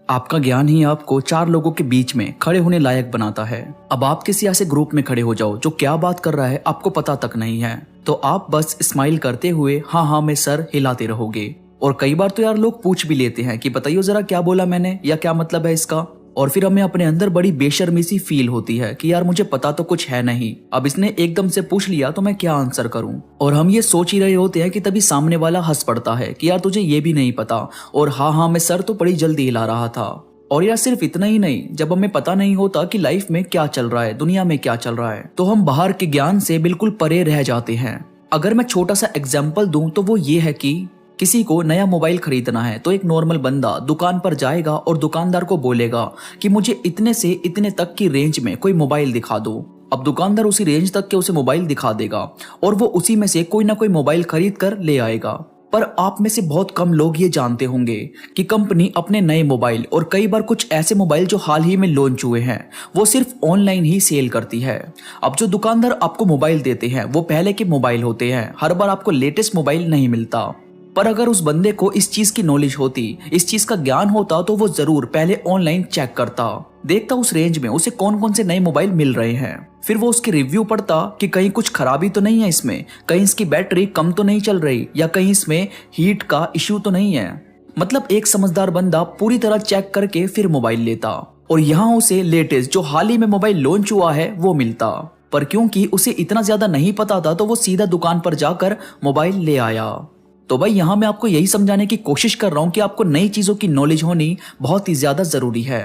आपका ज्ञान ही आपको चार लोगों के बीच में खड़े होने लायक बनाता है। अब आप किसी ऐसे ग्रुप में खड़े हो जाओ जो क्या बात कर रहा है आपको पता तक नहीं है, तो आप बस स्माइल करते हुए हाँ हाँ में सर हिलाते रहोगे। और कई बार तो यार लोग पूछ भी लेते हैं कि बताइए जरा क्या बोला मैंने या क्या मतलब है इसका। और फिर हमें अपने अंदर बड़ी बेशर्मी सी फील होती है कि यार मुझे पता तो कुछ है नहीं, अब इसने एकदम से पूछ लिया तो मैं क्या आंसर करूं। और हम ये सोच ही रहे होते हैं कि तभी सामने वाला हंस पड़ता है कि यार तुझे ये भी नहीं पता, और हाँ हाँ मैं सर तो बड़ी जल्दी हिला रहा था। और यार सिर्फ इतना ही नहीं, जब हमें पता नहीं होता कि लाइफ में क्या चल रहा है, दुनिया में क्या चल रहा है, तो हम बाहर के ज्ञान से बिल्कुल परे रह जाते हैं। अगर मैं छोटा सा एग्जाम्पल दूं तो वो ये है कि किसी को नया मोबाइल खरीदना है तो एक नॉर्मल बंदा दुकान पर जाएगा और दुकानदार को बोलेगा कि मुझे इतने से इतने तक की रेंज में कोई मोबाइल दिखा दो। अब दुकानदार उसी रेंज तक के उसे मोबाइल दिखा देगा और वो उसी में से कोई ना कोई मोबाइल खरीद कर ले आएगा। पर आप में से बहुत कम लोग ये जानते होंगे कि कंपनी अपने नए मोबाइल और कई बार कुछ ऐसे मोबाइल जो हाल ही में लॉन्च हुए हैं वो सिर्फ ऑनलाइन ही सेल करती है। अब जो दुकानदार आपको मोबाइल देते हैं वो पहले के मोबाइल होते हैं, हर बार आपको लेटेस्ट मोबाइल नहीं मिलता। पर अगर उस बंदे को इस चीज की नॉलेज होती, इस चीज का ज्ञान होता, तो वो जरूर पहले ऑनलाइन चेक करता, देखता उस रेंज में उसे कौन कौन से नए मोबाइल मिल रहे हैं। फिर वो उसके रिव्यू पढ़ता कि कहीं कुछ खराबी तो नहीं है इसमें, कहीं इसकी बैटरी कम तो नहीं चल रही, या कहीं इसमें हीट का इश्यू तो नहीं है। मतलब एक समझदार बंदा पूरी तरह चेक करके फिर मोबाइल लेता, और यहाँ उसे लेटेस्ट जो हाल ही में मोबाइल लॉन्च हुआ है वो मिलता। पर क्योंकि उसे इतना ज्यादा नहीं पता था तो वो सीधा दुकान पर जाकर मोबाइल ले आया। तो भाई यहाँ मैं आपको यही समझाने की कोशिश कर रहा हूँ कि आपको नई चीजों की नॉलेज होनी बहुत ही ज्यादा जरूरी है।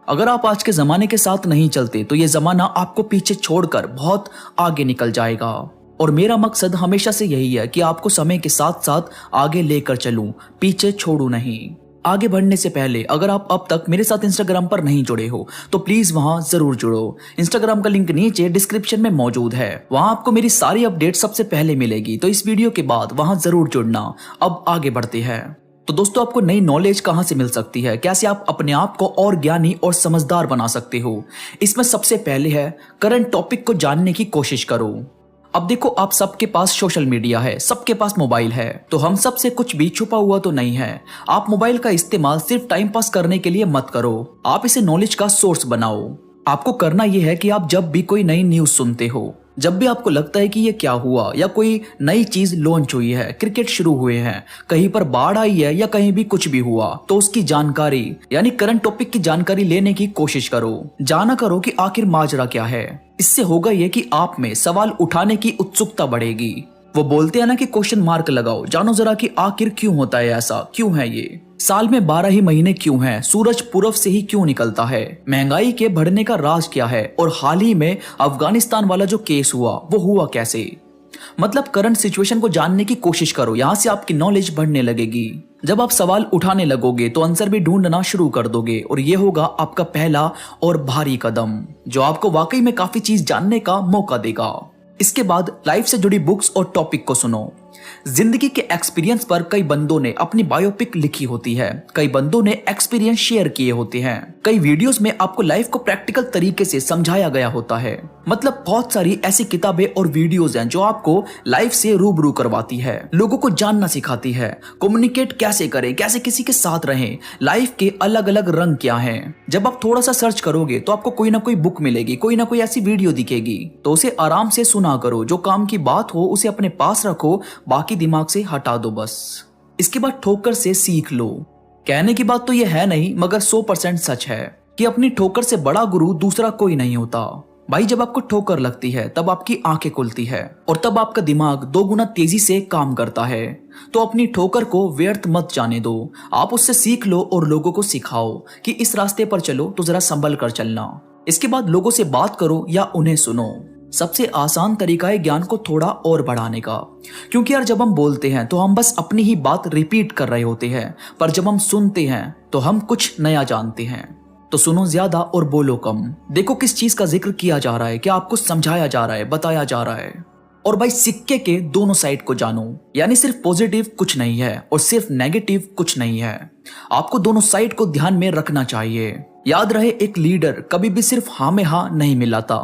अगर आप आज के जमाने के साथ नहीं चलते तो ये जमाना आपको पीछे छोड़कर बहुत आगे निकल जाएगा। और मेरा मकसद हमेशा से यही है कि आपको समय के साथ साथ आगे लेकर चलूं, पीछे छोड़ू नहीं। आगे बढ़ने से पहले अगर आप अब तक मेरे साथ इंस्टाग्राम पर नहीं जुड़े हो तो प्लीज वहां जरूर जुड़ो। इंस्टाग्राम का लिंक नीचे डिस्क्रिप्शन में मौजूद है, वहां आपको मेरी सारी अपडेट सबसे पहले मिलेगी, तो इस वीडियो के बाद वहां जरूर जुड़ना। अब आगे बढ़ते हैं। तो दोस्तों आपको नई नॉलेज कहां से मिल सकती है, कैसे आप अपने आप को और ज्ञानी और समझदार बना सकते हो, इसमें सबसे पहले है करंट टॉपिक को जानने की कोशिश करो। अब देखो आप सबके पास सोशल मीडिया है, सबके पास मोबाइल है, तो हम सब से कुछ भी छुपा हुआ तो नहीं है। आप मोबाइल का इस्तेमाल सिर्फ टाइम पास करने के लिए मत करो, आप इसे नॉलेज का सोर्स बनाओ। आपको करना यह है कि आप जब भी कोई नई न्यूज सुनते हो, जब भी आपको लगता है कि ये क्या हुआ या कोई नई चीज लॉन्च हुई है, क्रिकेट शुरू हुए हैं, कहीं पर बाढ़ आई है या कहीं भी कुछ भी हुआ, तो उसकी जानकारी यानी करंट टॉपिक की जानकारी लेने की कोशिश करो। जाना करो कि आखिर माजरा क्या है। इससे होगा ये कि आप में सवाल उठाने की उत्सुकता बढ़ेगी। वो बोलते हैं ना कि क्वेश्चन मार्क लगाओ, जानो जरा कि आखिर क्यों होता है ऐसा, क्यों है ये, साल में 12 ही महीने क्यों हैं, सूरज पूरब से ही क्यों निकलता है, महंगाई के बढ़ने का राज क्या है, और हाल ही में अफगानिस्तान वाला जो केस हुआ वो हुआ कैसे। मतलब करंट सिचुएशन को जानने की कोशिश करो, यहाँ से आपकी नॉलेज बढ़ने लगेगी। जब आप सवाल उठाने लगोगे तो आंसर भी ढूंढना शुरू कर दोगे, और ये होगा आपका पहला और भारी कदम जो आपको वाकई में काफी चीज जानने का मौका देगा। इसके बाद लाइफ से जुड़ी बुक्स और टॉपिक को सुनो। जिंदगी के एक्सपीरियंस पर कई बंदों ने अपनी बायोपिक लिखी होती है, कई बंदों ने एक्सपीरियंस शेयर किए होते हैं, कई वीडियोस में आपको लाइफ को प्रैक्टिकल तरीके से समझाया गया होता है। मतलब बहुत सारी ऐसी किताबें और वीडियोस हैं जो आपको लाइफ से रूबरू करवाती है, लोगों को जानना सिखाती है, कम्युनिकेट कैसे करें, कैसे किसी के साथ रहें, लाइफ के अलग अलग रंग क्या हैं। जब आप थोड़ा सा सर्च करोगे तो आपको कोई ना कोई बुक मिलेगी, कोई ना कोई ऐसी वीडियो दिखेगी, तो उसे आराम से सुना करो। जो काम की बात हो उसे अपने पास रखो, बाकी दिमाग से हटा दो बस। इसके बाद ठोकर से सीख लो। कहने की बात तो यह है नहीं, मगर 100% सच है कि अपनी ठोकर से बड़ा गुरु दूसरा कोई नहीं होता। भाई जब आपको ठोकर लगती है तब आपकी आंखें खुलती है और तब आपका दिमाग 2 गुना तेजी से काम करता है। तो अपनी ठोकर को व्यर्थ मत जाने दो, आप उससे सीख लो और लोगों को सिखाओ कि इस रास्ते पर चलो तो जरा संभल कर चलना। इसके बाद लोगों से बात करो या उन्हें सुनो। सबसे आसान तरीका है ज्ञान को थोड़ा और बढ़ाने का, क्योंकि यार जब हम बोलते हैं तो हम बस अपनी ही बात रिपीट कर रहे होते हैं, पर जब हम सुनते हैं तो हम कुछ नया जानते हैं। तो सुनो ज्यादा और बोलो कम। देखो किस चीज का जिक्र किया जा रहा है, क्या आपको समझाया जा रहा है, बताया जा रहा है। और भाई सिक्के के दोनों साइड को जानो, यानी सिर्फ पॉजिटिव कुछ नहीं है और सिर्फ नेगेटिव कुछ नहीं है, आपको दोनों साइड को ध्यान में रखना चाहिए। याद रहे, एक लीडर कभी भी सिर्फ हाँ में हाँ नहीं मिलाता,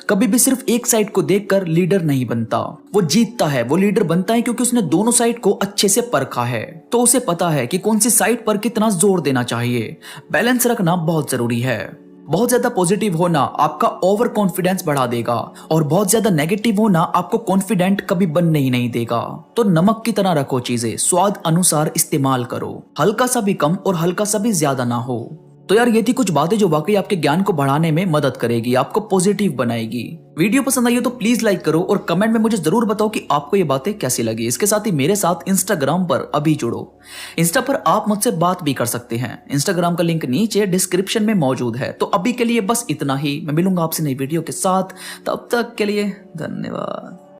कभी भी सिर्फ एक साइड को देखकर लीडर नहीं बनता। वो जीतता है, वो लीडर बनता है क्योंकि उसने दोनों साइड को अच्छे से परखा है। तो उसे पता है कि कौन सी साइड पर कितना जोर देना चाहिए। बैलेंस रखना बहुत जरूरी है। बहुत ज्यादा पॉजिटिव होना आपका ओवर कॉन्फिडेंस बढ़ा देगा और बहुत ज्यादा नेगेटिव होना आपको कॉन्फिडेंट कभी बनने ही नहीं देगा। तो नमक की तरह रखो चीजें, स्वाद अनुसार इस्तेमाल करो, हल्का सा भी कम और हल्का सा भी ज्यादा ना हो। तो यार ये थी कुछ बातें जो वाकई आपके ज्ञान को बढ़ाने में मदद करेगी, आपको पॉजिटिव बनाएगी। वीडियो पसंद आई हो तो प्लीज लाइक करो और कमेंट में मुझे जरूर बताओ कि आपको ये बातें कैसी लगी। इसके साथ ही मेरे साथ इंस्टाग्राम पर अभी जुड़ो। इंस्टा पर आप मुझसे बात भी कर सकते हैं। इंस्टाग्राम का लिंक नीचे डिस्क्रिप्शन में मौजूद है। तो अभी के लिए बस इतना ही। मैं मिलूंगा आपसे नई वीडियो के साथ, तब तक के लिए धन्यवाद।